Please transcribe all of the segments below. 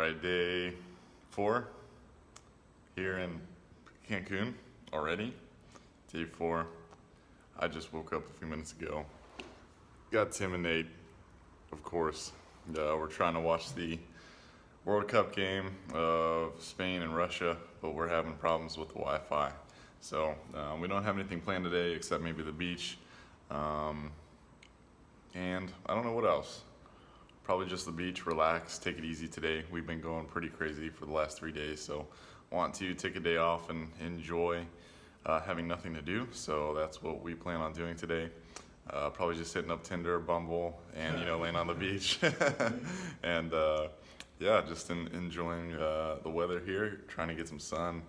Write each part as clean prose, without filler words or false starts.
Alright, day 4 here in Cancun already. Day 4. I just woke up a few minutes ago. Got Tim and Nate, of course. We're trying to watch the World Cup game of Spain and Russia, but we're having problems with the Wi-Fi. So we don't have anything planned today except maybe the beach. And I don't know what else. Probably just the beach, relax, take it easy today. We've been going pretty crazy for the last 3 days, so want to take a day off and enjoy having nothing to do. So that's what we plan on doing today. Probably just hitting up Tinder, Bumble, and laying on the beach. And yeah, just enjoying the weather here, trying to get some sun.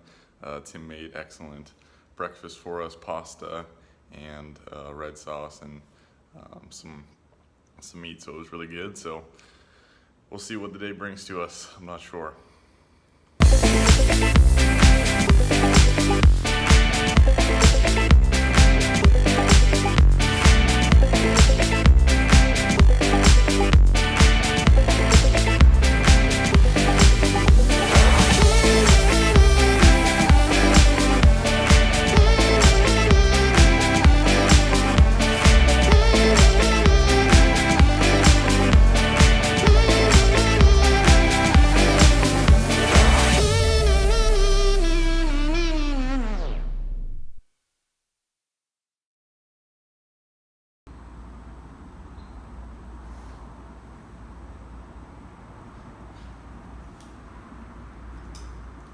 Tim made excellent breakfast for us, pasta and red sauce and some meat, so it was really good. So we'll see what the day brings to us. I'm not sure.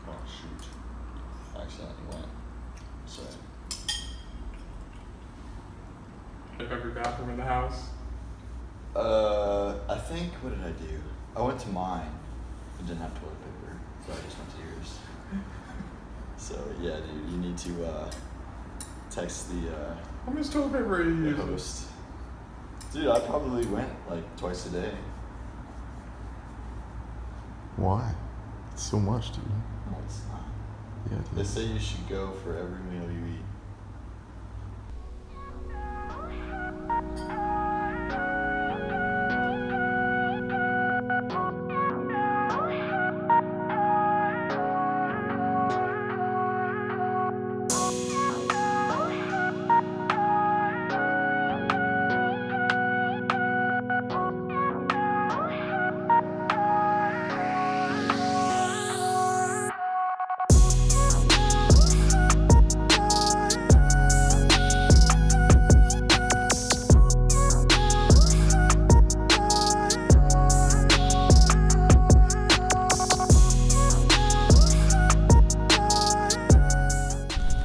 Oh shoot. I accidentally went. Sorry. Have every bathroom in the house. I think, what did I do? I went to mine. It didn't have toilet paper, so I just went to yours. So yeah, dude, you need to text the How much toilet paper are you the using? host. Dude, I probably went like twice a day. Why? It's so much, dude. No, it's not. Yeah, They say you should go for every meal you eat.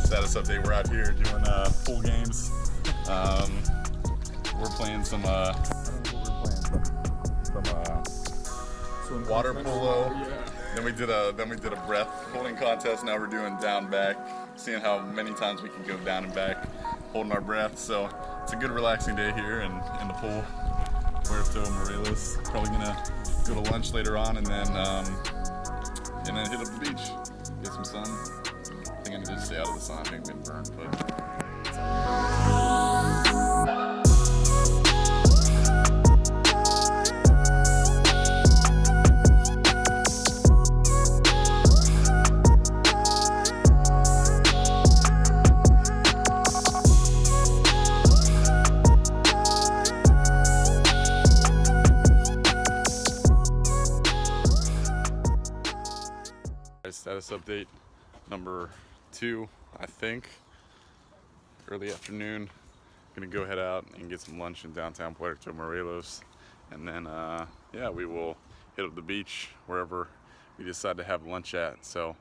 Status update, we're out here doing pool games. We're playing some water polo. Then we did a breath holding contest. Now we're doing down back, seeing how many times we can go down and back holding our breath. So it's a good relaxing day here in the pool. Puerto Morelos. Probably gonna go to lunch later on and then hit up the beach, get some sun. I think I need to stay out of the sun. I think I've been burned, but. Status update number 2, I think. Early afternoon. Gonna go head out and get some lunch in downtown Puerto Morelos, and then yeah, we will hit up the beach wherever we decide to have lunch at. So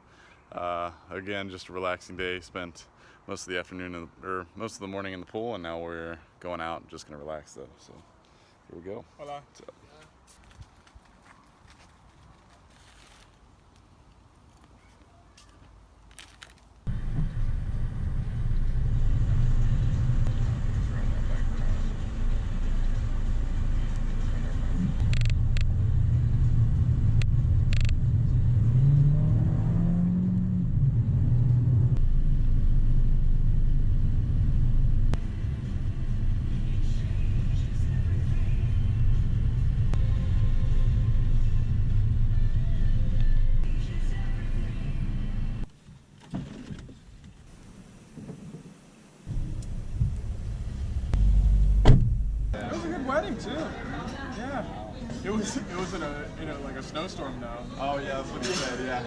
again, just a relaxing day. Spent most of the afternoon or most of the morning in the pool, and now we're going out. Just gonna relax though. So here we go. Hola. So, It was in a like a snowstorm though. Oh yeah, that's what he said. Yeah.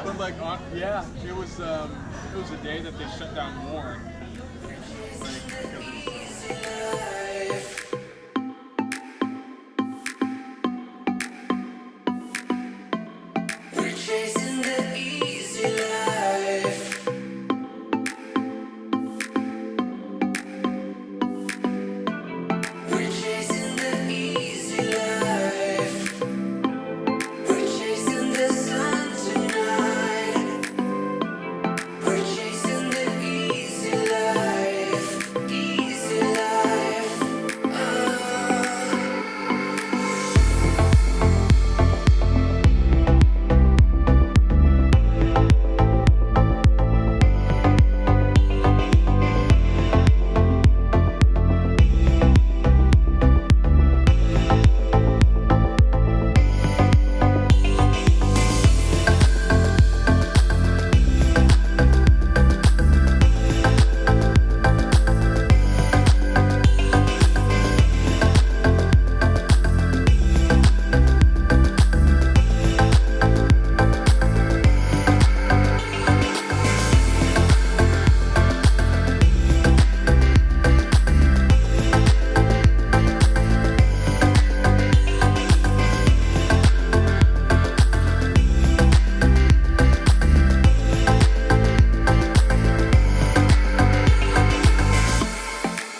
But like it was a day that they shut down Warren. We're chasing the easy life. We're chasing the easy life. We're chasing the sun tonight. We're chasing the easy life. Easy life.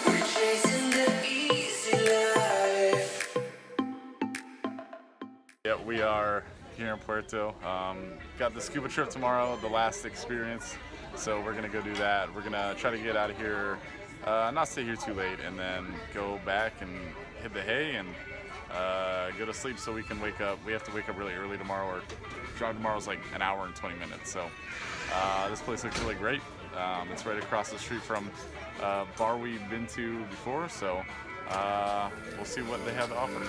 We're chasing the easy life. Yeah, we are here in Puerto. Got the scuba trip tomorrow, the last experience. So we're gonna go do that. We're gonna try to get out of here, not stay here too late, and then go back and hit the hay and go to sleep so we can wake up. We have to wake up really early tomorrow. Or drive tomorrow's like an hour and 20 minutes. So this place looks really great. It's right across the street from a bar we've been to before. So we'll see what they have to offer.